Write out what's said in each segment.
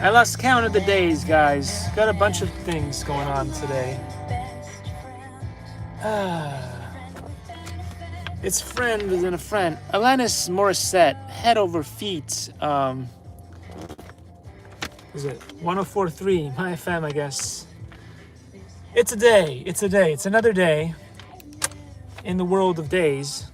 I lost count of the days, guys. Got a bunch of things going on today. It's friend within a friend. Alanis Morissette, Head Over Feet. Is it 104.3 My FM, I guess. It's a day. It's a day. It's another day in the world of days.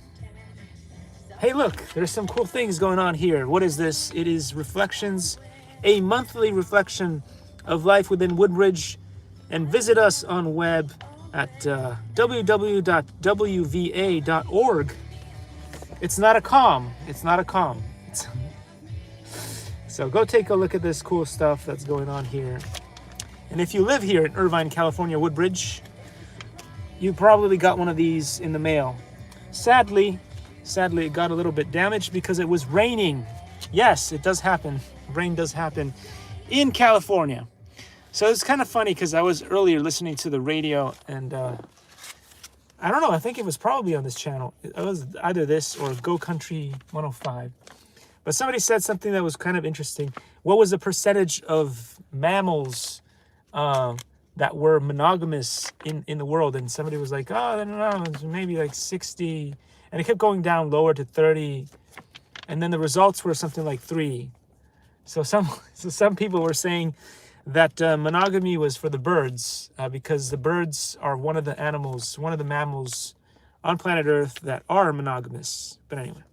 Hey, look, there's some cool things going on here. What is this? It is Reflections, a monthly reflection of life within Woodbridge. And visit us on web at www.wva.org. It's not a com. It's not a com. So go take a look at this cool stuff that's going on here. And if you live here in Irvine, California, Woodbridge, you probably got one of these in the mail. Sadly, it got a little bit damaged because it was raining. Yes, it does happen. Rain does happen in California. So it's kind of funny because I was earlier listening to the radio and I don't know, I think it was probably on this channel. It was either this or Go Country 105. But somebody said something that was kind of interesting. What was the percentage of mammals that were monogamous in the world? And somebody was like, oh, I don't know, it was maybe like 60. And it kept going down lower to 30. And then the results were something like 3. So some people were saying that monogamy was for the birds because the birds are one of the mammals on planet Earth that are monogamous. But anyway,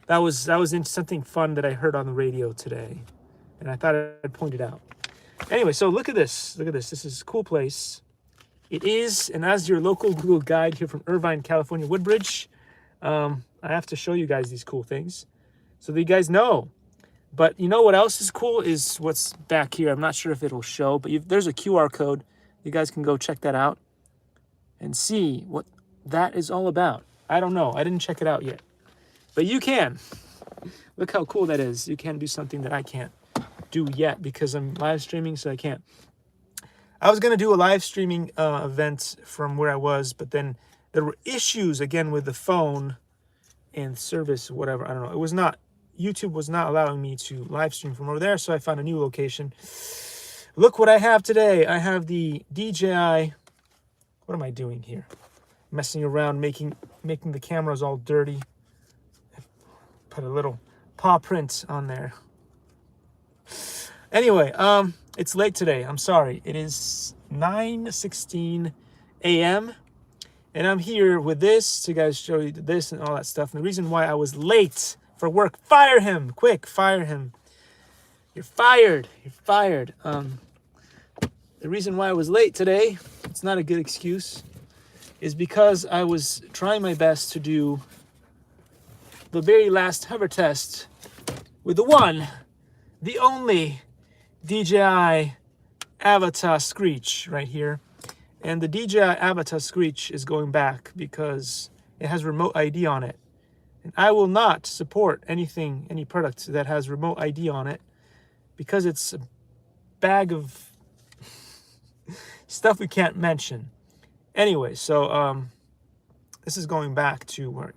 that was something fun that I heard on the radio today, and I thought I'd point it out. Anyway, so look at this. This is a cool place. It is, and as your local Google guide here from Irvine, California, Woodbridge, I have to show you guys these cool things so that you guys know. But you know what else is cool is what's back here. I'm not sure if it'll show, but there's a QR code. You guys can go check that out and see what that is all about. I don't know. I didn't check it out yet. But you can. Look how cool that is. You can do something that I can't do yet because I'm live streaming, so I can't. I was going to do a live streaming event from where I was, but then there were issues again with the phone and service, whatever. I don't know. It was not. YouTube was not allowing me to live stream from over there, so I found a new location. Look what I have today. I have the DJI. What am I doing here? Messing around, making the cameras all dirty. Put a little paw print on there. Anyway, it's late today. I'm sorry. It is 9:16 a.m. and I'm here with this to guys show you this and all that stuff. And the reason why I was late for work, fire him, quick, fire him. You're fired. You're fired. The reason why I was late today, it's not a good excuse, is because I was trying my best to do the very last hover test with the one, the only DJI Avatar Screech right here. And the DJI Avatar Screech is going back because it has remote ID on it. And I will not support any product that has remote ID on it because it's a bag of stuff we can't mention. Anyway, so this is going back to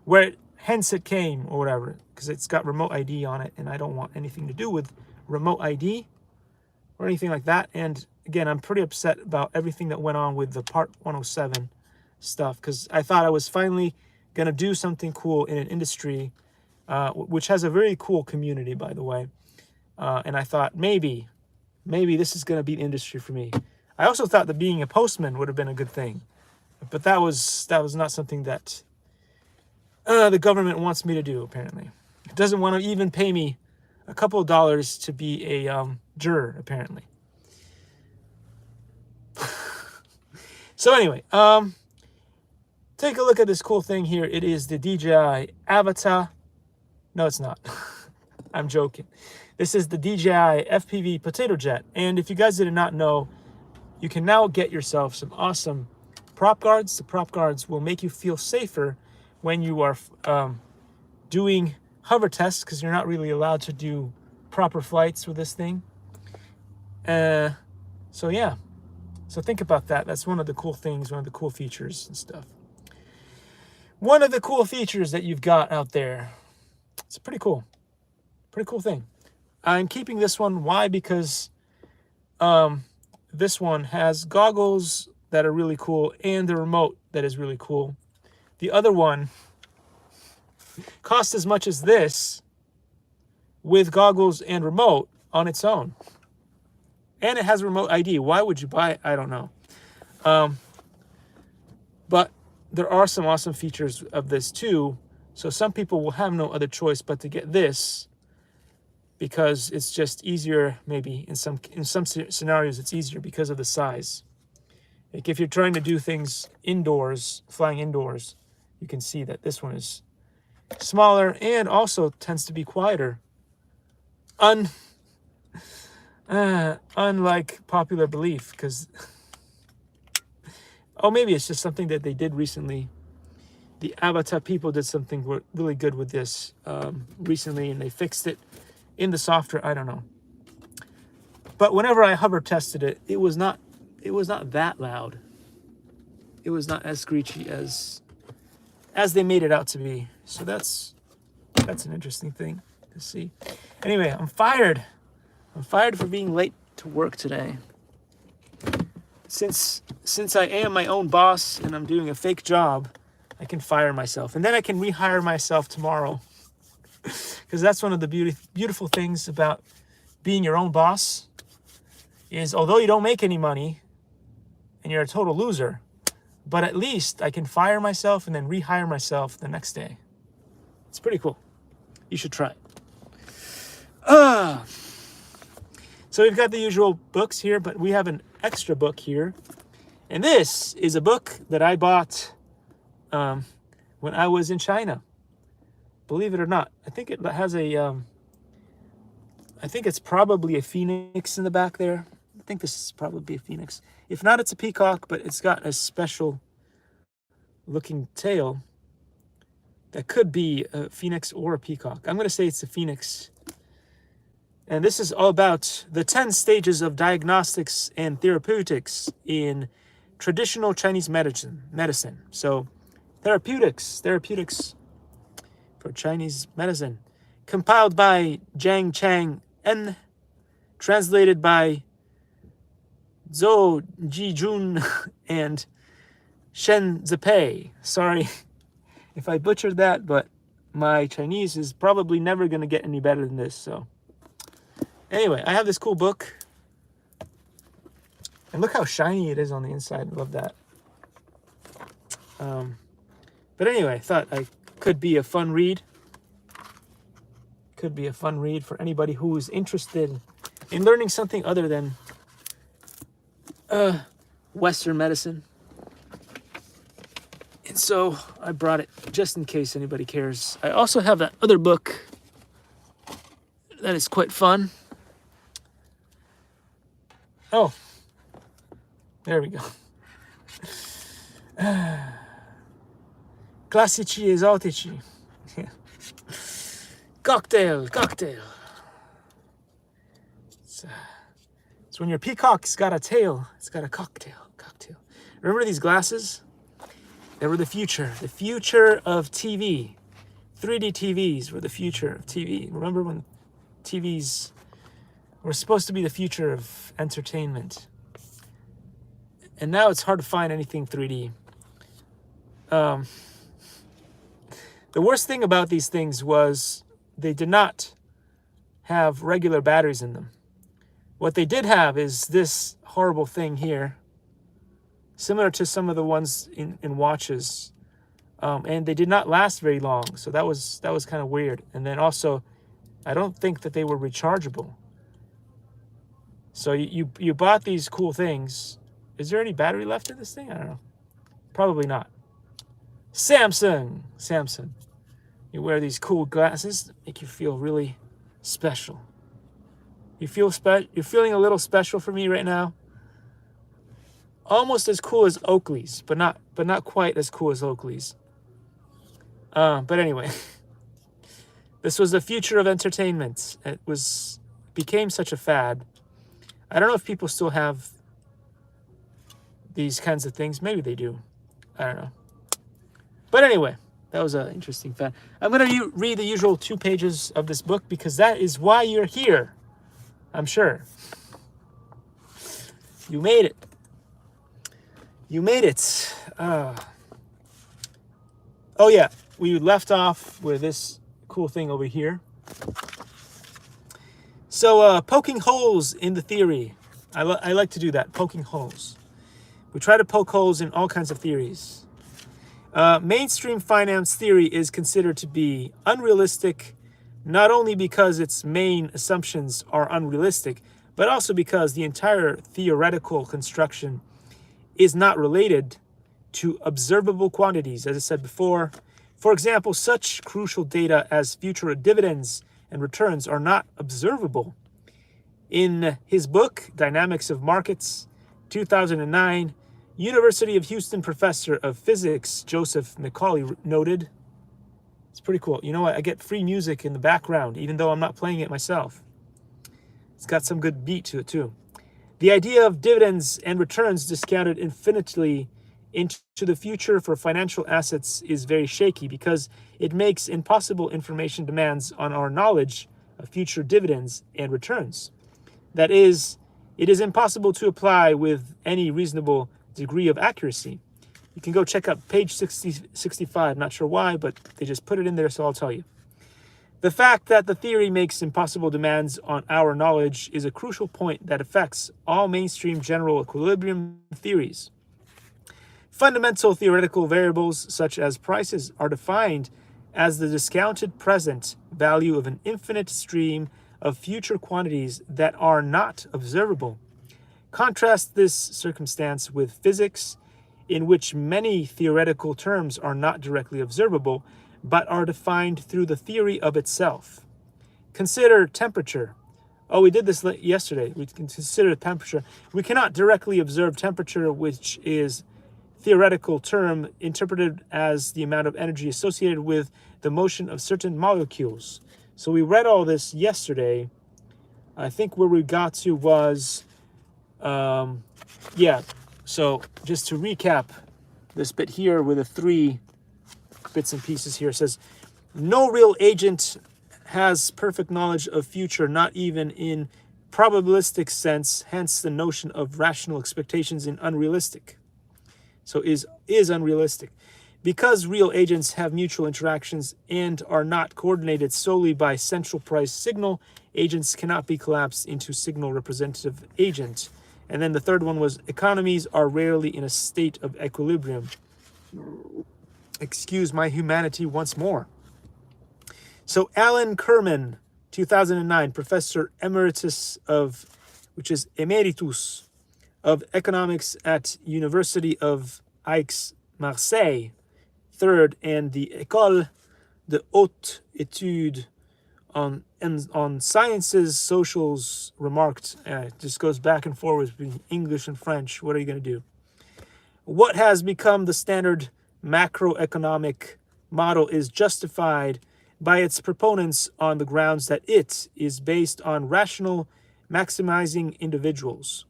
where hence it came or whatever, because it's got remote ID on it, and I don't want anything to do with remote ID or anything like that. And again, I'm pretty upset about everything that went on with the Part 107 stuff, because I thought I was finally going to do something cool in an industry which has a very cool community, by the way. And I thought maybe this is going to be the industry for me. I also thought that being a postman would have been a good thing, but that was not something that the government wants me to do. Apparently, it doesn't want to even pay me a couple of dollars to be a juror. Apparently. So anyway, take a look at this cool thing here. It is the DJI Avatar. No, it's not. I'm joking. This is the DJI FPV potato jet. And if you guys did not know, you can now get yourself some awesome prop guards. The prop guards will make you feel safer when you are doing hover tests, because you're not really allowed to do proper flights with this thing. So yeah. So think about that. That's one of the cool things, one of the cool features and stuff. One of the cool features that you've got out there. It's pretty cool. Pretty cool thing. I'm keeping this one. Why? Because this one has goggles that are really cool and the remote that is really cool. The other one costs as much as this with goggles and remote on its own. And it has remote ID. Why would you buy it? I don't know. But there are some awesome features of this too. So some people will have no other choice but to get this because it's just easier. Maybe in some scenarios it's easier because of the size. Like if you're trying to do things indoors, flying indoors, you can see that this one is smaller and also tends to be quieter. Unlike popular belief, because oh, maybe it's just something that they did recently. The Avatar people did something really good with this recently, and they fixed it in the software. I don't know. But whenever I hover tested it, it was not that loud. It was not as screechy as they made it out to be. So that's an interesting thing to see. Anyway, I'm fired. I'm fired for being late to work today. Since I am my own boss and I'm doing a fake job, I can fire myself. And then I can rehire myself tomorrow. Because that's one of the beautiful things about being your own boss is although you don't make any money and you're a total loser, but at least I can fire myself and then rehire myself the next day. It's pretty cool. You should try it. So we've got the usual books here, but we have an extra book here. And this is a book that I bought when I was in China. Believe it or not. I think it has I think it's probably a phoenix in the back there. I think this is probably a phoenix. If not, it's a peacock, but it's got a special looking tail that could be a phoenix or a peacock. I'm going to say it's a phoenix. And this is all about the 10 stages of diagnostics and therapeutics in traditional Chinese medicine. So therapeutics for Chinese medicine. Compiled by Zhang Chang En, translated by Zhou Jijun and Shen Zipei. Sorry if I butchered that, but my Chinese is probably never going to get any better than this, so. Anyway, I have this cool book. And look how shiny it is on the inside. I love that. But anyway, I thought I could be a fun read. Could be a fun read for anybody who is interested in learning something other than Western medicine. And so I brought it just in case anybody cares. I also have that other book that is quite fun. Oh, there we go. Classici esotici. Cocktail. It's when your peacock's got a tail, it's got a cocktail. Remember these glasses? They were the future of TV. 3D TVs were the future of TV. Remember when TVs were supposed to be the future of entertainment? And now it's hard to find anything 3D. The worst thing about these things was they did not have regular batteries in them. What they did have is this horrible thing here, similar to some of the ones in watches, and they did not last very long. So that was kind of weird. And then also, I don't think that they were rechargeable. So you bought these cool things. Is there any battery left in this thing? I don't know. Probably not. Samsung. You wear these cool glasses that make you feel really special. You're feeling a little special for me right now. Almost as cool as Oakley's, but not quite as cool as Oakley's. But anyway, this was the future of entertainment. It became such a fad. I don't know if people still have these kinds of things. Maybe they do. I don't know. But anyway, That was an interesting fact. I'm going to read the usual 2 pages of this book because that is why you're here. I'm sure. You made it. You made it. Oh yeah, we left off with this cool thing over here. So poking holes in the theory. I like to do that, poking holes. We try to poke holes in all kinds of theories. Mainstream finance theory is considered to be unrealistic, not only because its main assumptions are unrealistic, but also because the entire theoretical construction is not related to observable quantities, as I said before. For example, such crucial data as future dividends and returns are not observable. In his book, Dynamics of Markets, 2009, University of Houston professor of physics Joseph Macaulay noted, it's pretty cool. You know what? I get free music in the background, even though I'm not playing it myself. It's got some good beat to it, too. The idea of dividends and returns discounted infinitely into the future for financial assets is very shaky because it makes impossible information demands on our knowledge of future dividends and returns. That is, it is impossible to apply with any reasonable degree of accuracy. You can go check out page 65, not sure why, but they just put it in there, so I'll tell you. The fact that the theory makes impossible demands on our knowledge is a crucial point that affects all mainstream general equilibrium theories. Fundamental theoretical variables such as prices are defined as the discounted present value of an infinite stream of future quantities that are not observable. Contrast this circumstance with physics, in which many theoretical terms are not directly observable, but are defined through the theory of itself. Consider temperature. Oh, we did this yesterday. We can consider temperature. We cannot directly observe temperature, which is a theoretical term interpreted as the amount of energy associated with the motion of certain molecules. So we read all this yesterday. I think where we got to was, so just to recap this bit here with the 3 bits and pieces here, it says, no real agent has perfect knowledge of future, not even in probabilistic sense, hence the notion of rational expectations in unrealistic. So is unrealistic. Because real agents have mutual interactions and are not coordinated solely by central price signal, agents cannot be collapsed into signal representative agent. And then the third one was economies are rarely in a state of equilibrium. Excuse my humanity once more. So Alan Kerman, 2009, professor emeritus of economics at University of Aix-Marseille, third, and the École de Haute Études on Sciences, Socials, remarked, it just goes back and forth between English and French. What are you going to do? What has become the standard macroeconomic model is justified by its proponents on the grounds that it is based on rational maximizing individuals.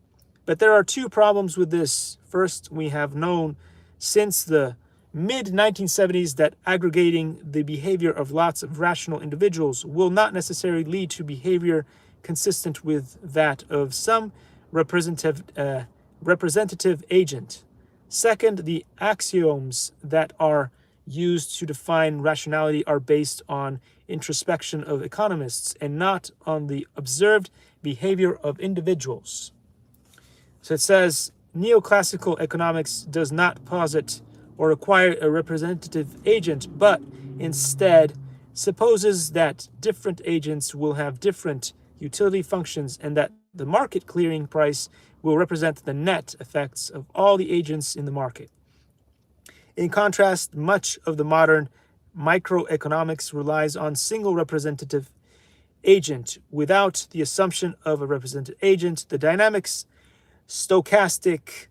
But there are 2 problems with this. First, we have known since the mid-1970s that aggregating the behavior of lots of rational individuals will not necessarily lead to behavior consistent with that of some representative agent. Second, the axioms that are used to define rationality are based on introspection of economists and not on the observed behavior of individuals. So it says, neoclassical economics does not posit or require a representative agent, but instead supposes that different agents will have different utility functions and that the market clearing price will represent the net effects of all the agents in the market. In contrast, much of the modern microeconomics relies on single representative agent. Without the assumption of a representative agent, the dynamics, stochastic,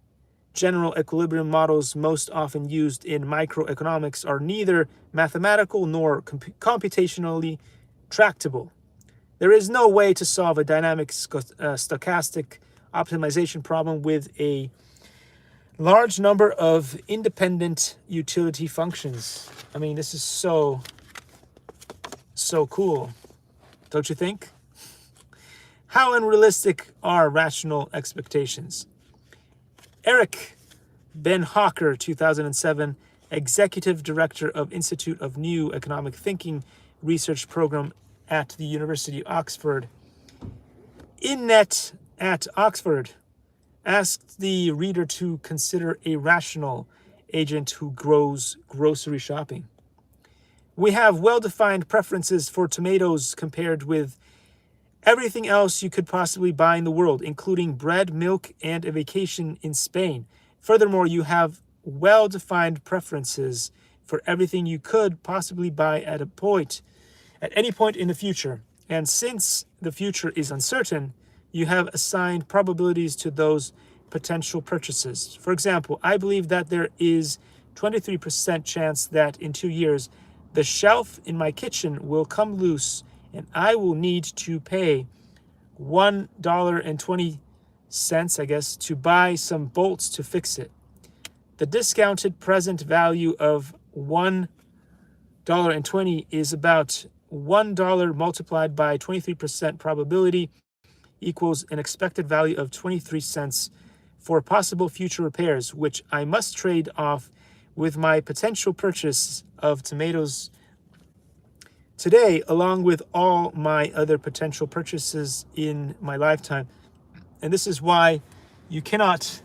general equilibrium models most often used in microeconomics are neither mathematical nor computationally tractable. There is no way to solve a dynamic stochastic optimization problem with a Large number of independent utility functions. I mean, this is so cool, don't you think? How unrealistic are rational expectations? Eric Ben Hawker, 2007, Executive Director of Institute of New Economic Thinking Research Program at the University of Oxford. InNet at Oxford asked the reader to consider a rational agent who grows grocery shopping. We have well-defined preferences for tomatoes compared with everything else you could possibly buy in the world, including bread, milk, and a vacation in Spain. Furthermore, you have well-defined preferences for everything you could possibly buy at any point in the future. And since the future is uncertain, you have assigned probabilities to those potential purchases. For example, I believe that there is 23% chance that in 2 years, the shelf in my kitchen will come loose and I will need to pay $1.20, I guess, to buy some bolts to fix it. The discounted present value of $1.20 is about $1 multiplied by 23% probability equals an expected value of 23 cents for possible future repairs, which I must trade off with my potential purchase of tomatoes today, along with all my other potential purchases in my lifetime. And this is why you cannot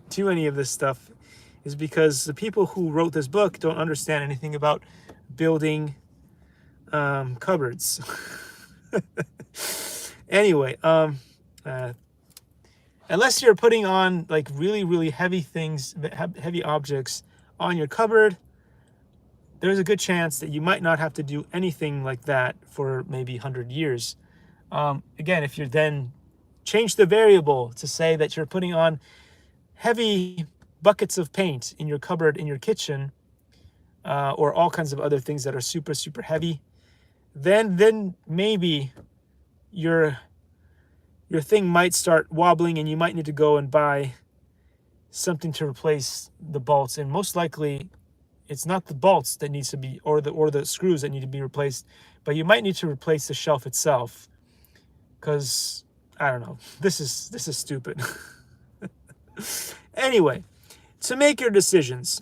do any of this stuff, is because the people who wrote this book don't understand anything about building cupboards. Anyway, unless you're putting on like really heavy things, heavy objects on your cupboard, there's a good chance that you might not have to do anything like that for maybe 100 years. Again, if you then change the variable to say that you're putting on heavy buckets of paint in your cupboard in your kitchen, or all kinds of other things that are super heavy, then maybe your thing might start wobbling and you might need to go and buy something to replace the bolts. And most likely it's not the bolts that needs to be, or the screws that need to be replaced, but you might need to replace the shelf itself, because I don't know, this is stupid. Anyway, to make your decisions,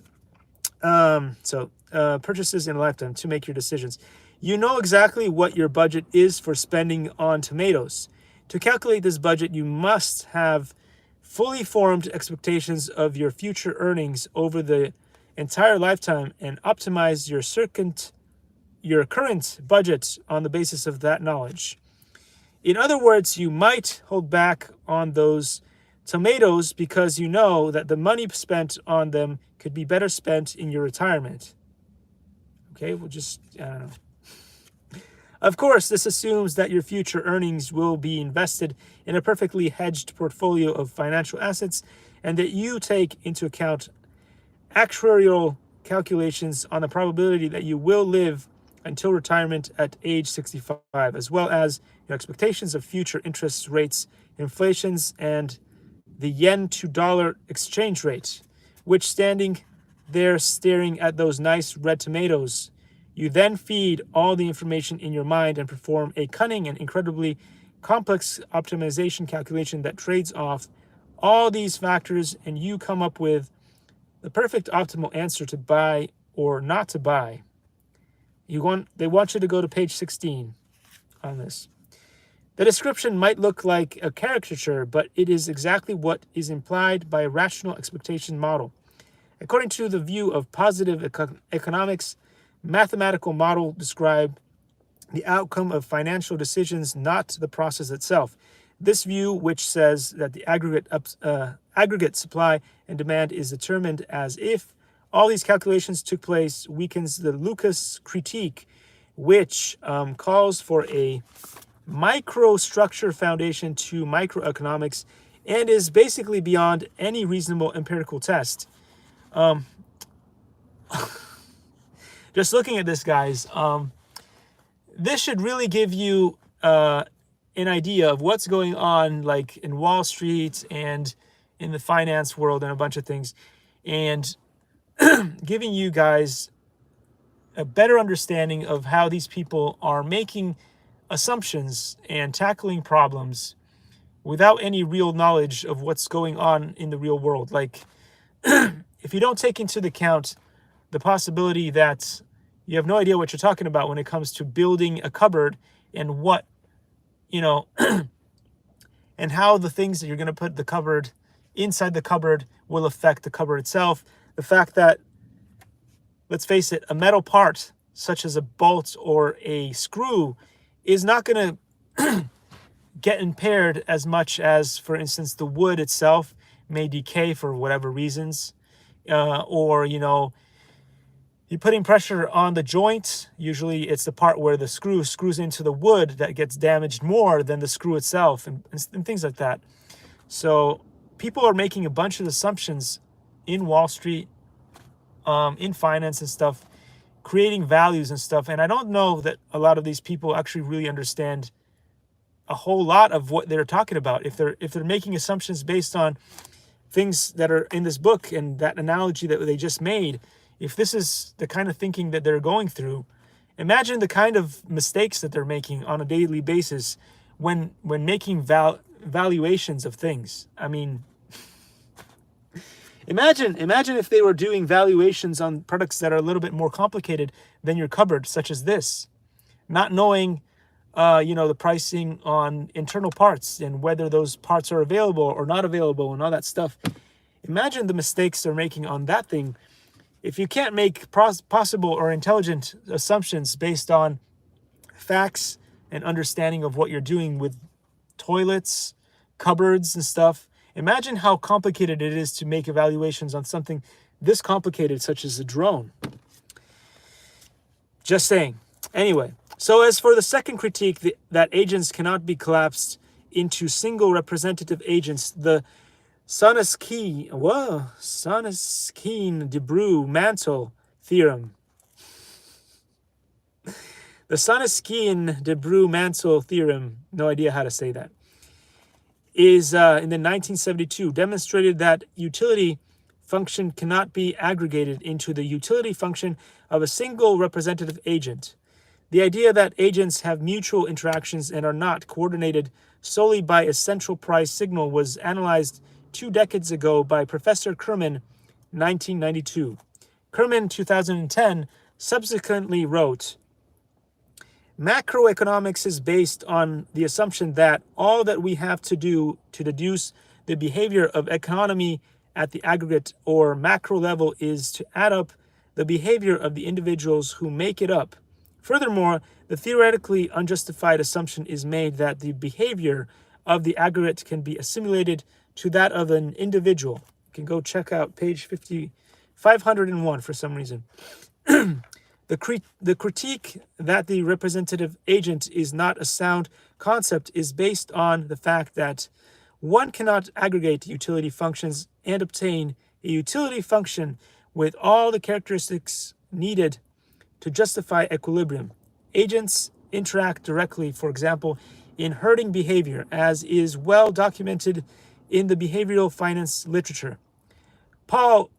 purchases in a lifetime, to make your decisions, you know exactly what your budget is for spending on tomatoes. To calculate this budget, you must have fully formed expectations of your future earnings over the entire lifetime and optimize your current budget on the basis of that knowledge. In other words, you might hold back on those tomatoes because you know that the money spent on them could be better spent in your retirement. Okay, I don't know. Of course, this assumes that your future earnings will be invested in a perfectly hedged portfolio of financial assets and that you take into account actuarial calculations on the probability that you will live until retirement at age 65, as well as your expectations of future interest rates, inflations, and the yen to dollar exchange rate, which standing there staring at those nice red tomatoes, you then feed all the information in your mind and perform a cunning and incredibly complex optimization calculation that trades off all these factors, and you come up with the perfect optimal answer to buy or not to buy. They want you to go to page 16 on this. The description might look like a caricature, but it is exactly what is implied by a rational expectation model. According to the view of positive economics, mathematical model describe the outcome of financial decisions, not the process itself. This view, which says that the aggregate supply and demand is determined as if all these calculations took place, weakens the Lucas critique, which calls for a microstructure foundation to microeconomics and is basically beyond any reasonable empirical test. Just looking at this, guys, this should really give you an idea of what's going on, like in Wall Street and in the finance world and a bunch of things, and giving you guys a better understanding of how these people are making assumptions and tackling problems without any real knowledge of what's going on in the real world. Like, if you don't take into account the possibility that you have no idea what you're talking about when it comes to building a cupboard and what, and how the things that you're going to put the cupboard inside the cupboard will affect the cupboard itself. The fact that, let's face it, a metal part such as a bolt or a screw is not going to get impaired as much as, for instance, the wood itself may decay for whatever reasons, or you're putting pressure on the joint. Usually it's the part where the screw screws into the wood that gets damaged more than the screw itself, and things like that. So people are making a bunch of assumptions in Wall Street, in finance and stuff, creating values and stuff. And I don't know that a lot of these people actually really understand a whole lot of what they're talking about. If they're making assumptions based on things that are in this book and that analogy that they just made, if this is the kind of thinking that they're going through, imagine the kind of mistakes that they're making on a daily basis when making valuations of things. I mean, imagine if they were doing valuations on products that are a little bit more complicated than your cupboard, such as this, not knowing the pricing on internal parts and whether those parts are available or not available and all that stuff. Imagine the mistakes they're making on that thing. If you can't make possible or intelligent assumptions based on facts and understanding of what you're doing with toilets, cupboards and stuff, imagine how complicated it is to make evaluations on something this complicated, such as a drone. Just saying. Anyway, so as for the second critique, that agents cannot be collapsed into single representative agents, the Soneskiin-Debreu-Mantel theorem. The Soneskiin-Debreu-Mantel theorem, no idea how to say that, is in the 1972 demonstrated that utility function cannot be aggregated into the utility function of a single representative agent. The idea that agents have mutual interactions and are not coordinated solely by a central price signal was analyzed 2 decades ago by Professor Kerman, 1992. Kerman, 2010, subsequently wrote, "Macroeconomics is based on the assumption that all that we have to do to deduce the behavior of economy at the aggregate or macro level is to add up the behavior of the individuals who make it up. Furthermore, the theoretically unjustified assumption is made that the behavior of the aggregate can be assimilated to that of an individual." You can go check out page 501 for some reason. The critique that the representative agent is not a sound concept is based on the fact that one cannot aggregate utility functions and obtain a utility function with all the characteristics needed to justify equilibrium. Agents interact directly, for example, in herding behavior, as is well documented in the behavioral finance literature. Paul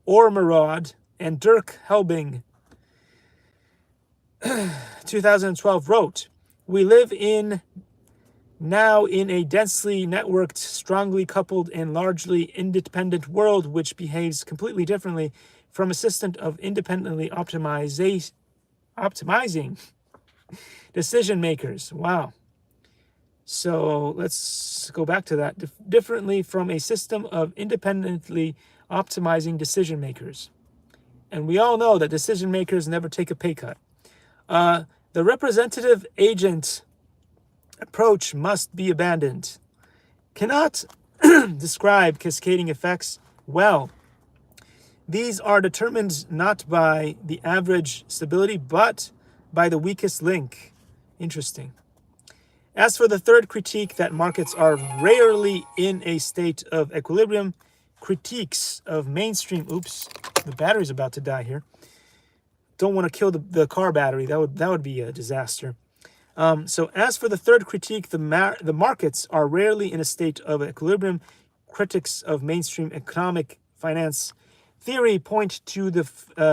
Ormerod and Dirk Helbing, 2012, wrote, "We live now in a densely networked, strongly coupled, and largely independent world which behaves completely differently from a system of independently optimizing decision makers." Wow. So let's go back to that. Differently from a system of independently optimizing decision makers. And we all know that decision makers never take a pay cut. The representative agent approach must be abandoned. Cannot describe cascading effects well. These are determined not by the average stability, but by the weakest link. Interesting. As for the third critique, that markets are rarely in a state of equilibrium, critiques of mainstream, oops, the battery's about to die here. Don't want to kill the car battery. That would be a disaster. So as for the third critique, the markets are rarely in a state of equilibrium. critics of mainstream economic finance theory point to the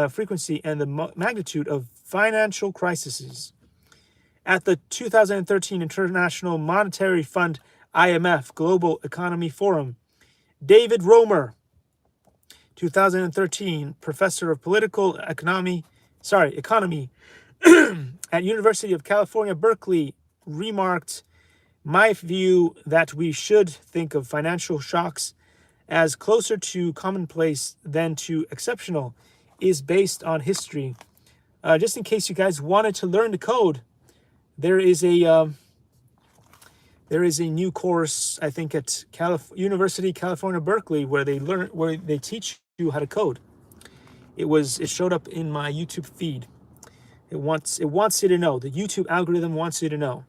frequency and the magnitude of financial crises. At the 2013 International Monetary Fund IMF Global Economy Forum, David Romer, 2013 professor of political economy at University of California, Berkeley, remarked, "My view that we should think of financial shocks as closer to commonplace than to exceptional is based on history." Just in case you guys wanted to learn the code, there is a new course, I think, at University of California, Berkeley, where they teach you how to code. It showed up in my YouTube feed. It wants you to know. The YouTube algorithm wants you to know.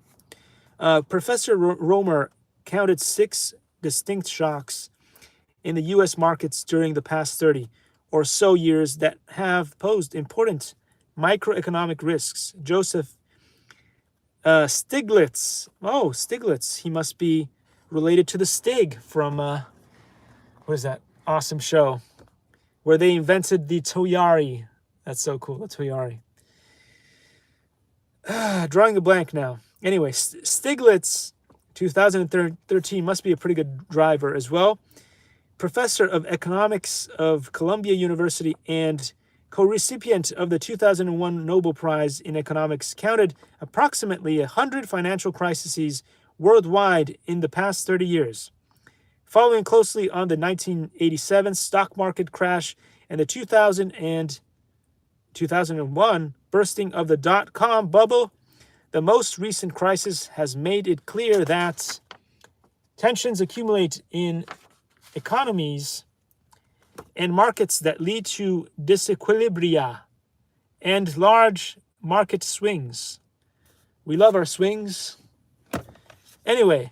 Professor Romer counted 6 distinct shocks in the U.S. markets during the past 30 or so years that have posed important microeconomic risks. Joseph Stiglitz. Oh, Stiglitz. He must be related to the Stig from, what is that awesome show where they invented the Toyari. That's so cool, the Toyari. Drawing a blank now. Anyway, Stiglitz, 2013, must be a pretty good driver as well. Professor of Economics of Columbia University and co-recipient of the 2001 Nobel Prize in Economics, counted approximately 100 financial crises worldwide in the past 30 years. Following closely on the 1987 stock market crash and the 2000 and 2001 bursting of the dot-com bubble, the most recent crisis has made it clear that tensions accumulate in economies and markets that lead to disequilibria and large market swings. We love our swings. Anyway,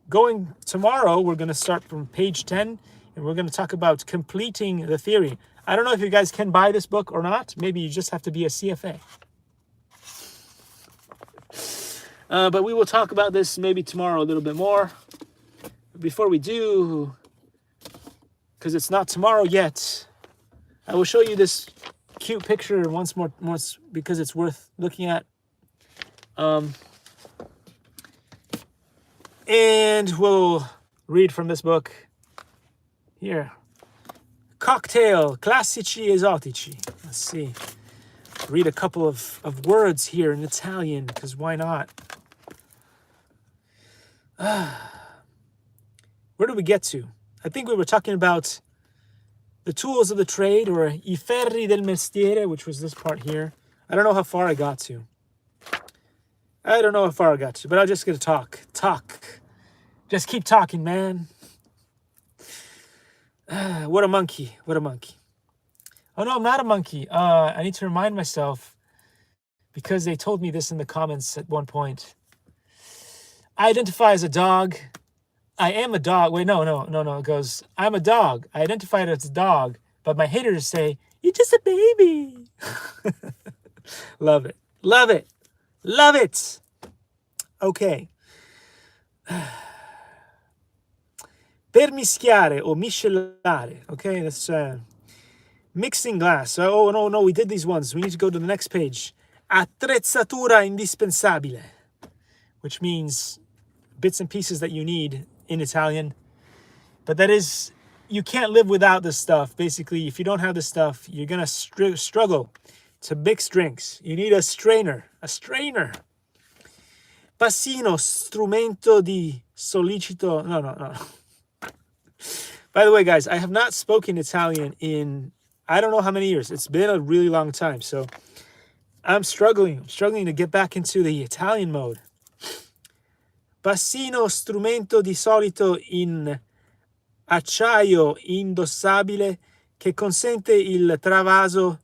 going tomorrow, we're going to start from page 10, and we're going to talk about completing the theory. I don't know if you guys can buy this book or not. Maybe you just have to be a CFA. But we will talk about this maybe tomorrow a little bit more. Before we do, because it's not tomorrow yet, I will show you this cute picture once because it's worth looking at. And we'll read from this book here. Cocktail, classici esotici. Let's see. Read a couple of words here in Italian, because why not? Where did we get to? I think we were talking about the tools of the trade, or I ferri del mestiere, which was this part here. I don't know how far I got to. But I'm just going to talk. Just keep talking, man. What a monkey. Oh, no, I'm not a monkey. I need to remind myself, because they told me this in the comments at one point. I identify as a dog. I am a dog. Wait, no. It goes, I'm a dog. I identify as a dog, but my haters say, you're just a baby. Love it. Okay. Per mischiare or miscelare. Okay, that's mixing glass. Oh, no, we did these ones. We need to go to the next page. Attrezzatura indispensabile, which means bits and pieces that you need in Italian. But that is, you can't live without this stuff. Basically, if you don't have this stuff, you're going to struggle to mix drinks. You need a strainer. Passino, strumento di sollecito. No. By the way, guys, I have not spoken Italian in I don't know how many years. It's been a really long time. So I'm struggling to get back into the Italian mode. Passino, strumento di solito in acciaio indossabile che consente il travaso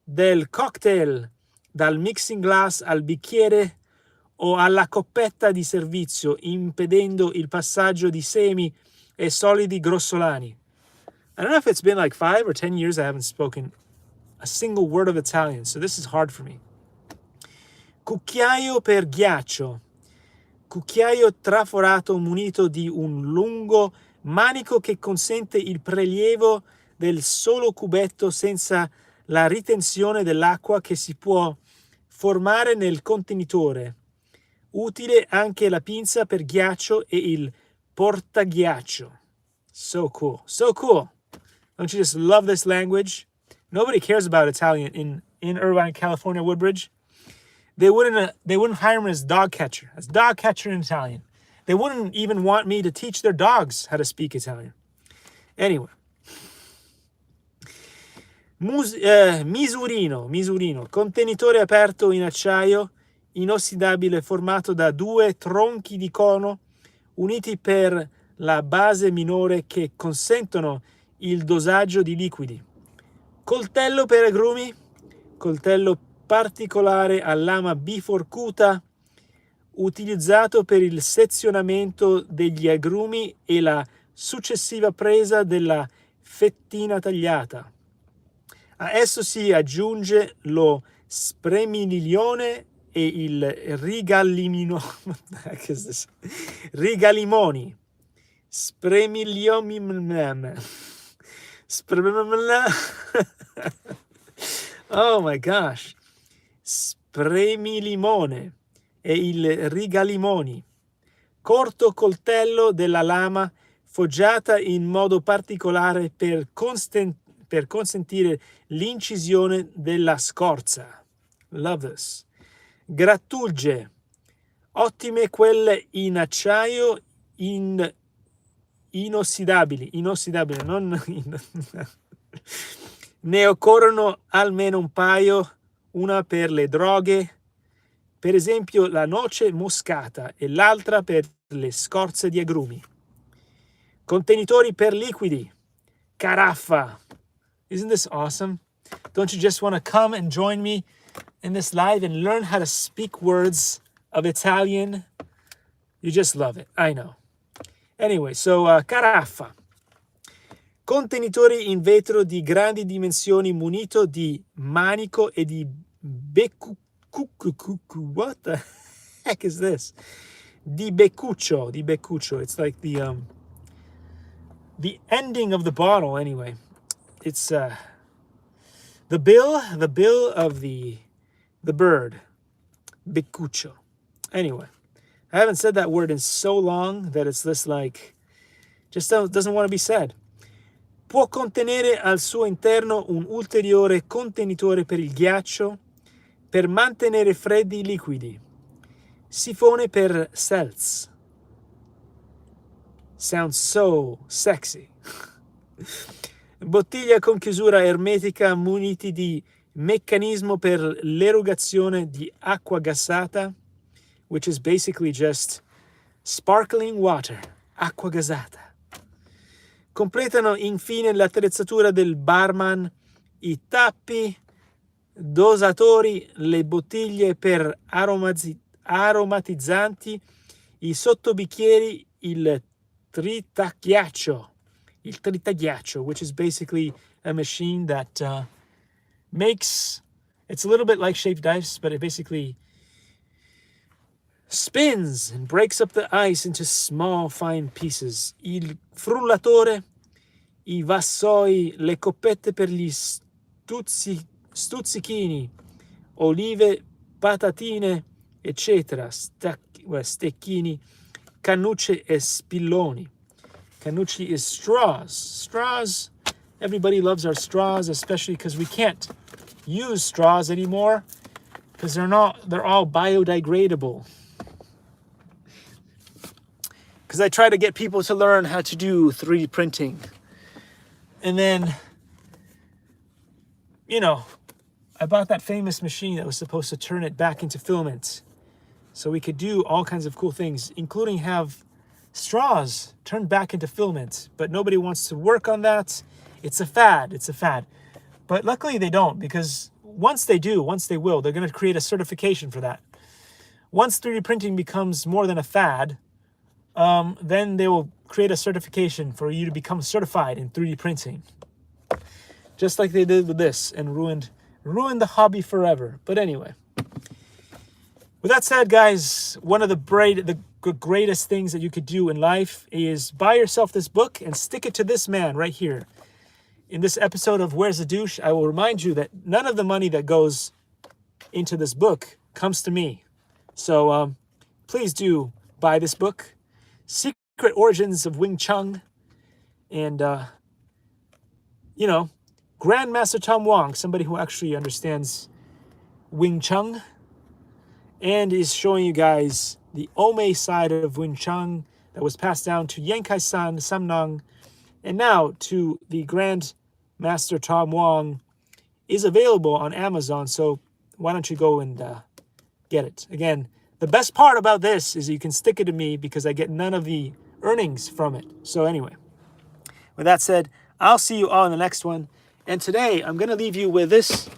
del cocktail dal mixing glass al bicchiere o alla coppetta di servizio, impedendo il passaggio di semi e solidi grossolani. I don't know if it's been like 5 or 10 years I haven't spoken a single word of Italian, so this is hard for me. Cucchiaio per ghiaccio. Cucchiaio traforato munito di un lungo manico che consente il prelievo del solo cubetto senza la ritenzione dell'acqua che si può formare nel contenitore. Utile anche la pinza per ghiaccio e il portaghiaccio. So cool. So cool. Don't you just love this language? Nobody cares about Italian in Irvine, California, Woodbridge. They wouldn't hire me as dog catcher in Italian. They wouldn't even want me to teach their dogs how to speak Italian. Anyway. Misurino, contenitore aperto in acciaio inossidabile formato da 2 tronchi di cono uniti per la base minore che consentono il dosaggio di liquidi. Coltello per agrumi, coltello particolare a lama biforcuta utilizzato per il sezionamento degli agrumi e la successiva presa della fettina tagliata. A esso si aggiunge lo spremiglione e il rigalimoni. Oh my gosh. Spremilimone e il rigalimoni. Corto coltello della lama foggiata in modo particolare per consentire l'incisione della scorza. Love this. Grattugie. Ottime quelle in acciaio inossidabili, ne occorrono almeno un paio, una per le droghe, per esempio la noce moscata, e l'altra per le scorze di agrumi. Contenitori per liquidi. Caraffa. Isn't this awesome? Don't you just want to come and join me in this live and learn how to speak words of Italian? You just love it. I know. Anyway, so caraffa. Contenitori in vetro di grandi dimensioni munito di manico e di what the heck is this? Di beccuccio. It's like the ending of the bottle anyway. It's the bill of the bird. Beccuccio. Anyway, I haven't said that word in so long that it's this like just doesn't want to be said. Può contenere al suo interno un ulteriore contenitore per il ghiaccio per mantenere freddi i liquidi. Sifone per seltz. Sounds so sexy. Bottiglia con chiusura ermetica muniti di meccanismo per l'erogazione di acqua gassata, which is basically just sparkling water, acqua gassata. Completano infine l'attrezzatura del barman, i tappi, dosatori, le bottiglie per aromatizzanti, i sottobicchieri, il tritaghiaccio, which is basically a machine that makes, it's a little bit like shaved ice, but it basically spins and breaks up the ice into small, fine pieces. Il frullatore, i vassoi, le coppette per gli stuzzichini, olive, patatine, eccetera, stecchini, cannucce e spilloni. Cannucci is straws. Straws, everybody loves our straws, especially because we can't use straws anymore because they're all biodegradable. Because I try to get people to learn how to do 3D printing. And then, I bought that famous machine that was supposed to turn it back into filament. So we could do all kinds of cool things, including have straws turned back into filament. But nobody wants to work on that. It's a fad. But luckily they don't, because once they will, they're going to create a certification for that. Once 3D printing becomes more than a fad, then they will create a certification for you to become certified in 3D printing. Just like they did with this and ruined the hobby forever. But anyway, with that said, guys, one of the greatest things that you could do in life is buy yourself this book and stick it to this man right here. In this episode of Where's the Douche, I will remind you that none of the money that goes into this book comes to me. So please do buy this book, Secret Origins of Wing Chun. And, you know, Grandmaster Tom Wong, somebody who actually understands Wing Chun and is showing you guys the Ome side of Wing Chun that was passed down to Yankai-san, Samnang, and now to the Grand Master Tom Wong, is available on Amazon. So why don't you go and get it? Again, the best part about this is you can stick it to me because I get none of the earnings from it. So anyway, with that said, I'll see you all in the next one. And today I'm going to leave you with this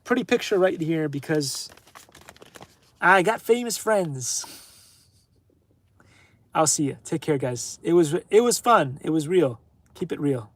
pretty picture right here because I got famous friends. I'll see you. Take care, guys. It was fun. It was real. Keep it real.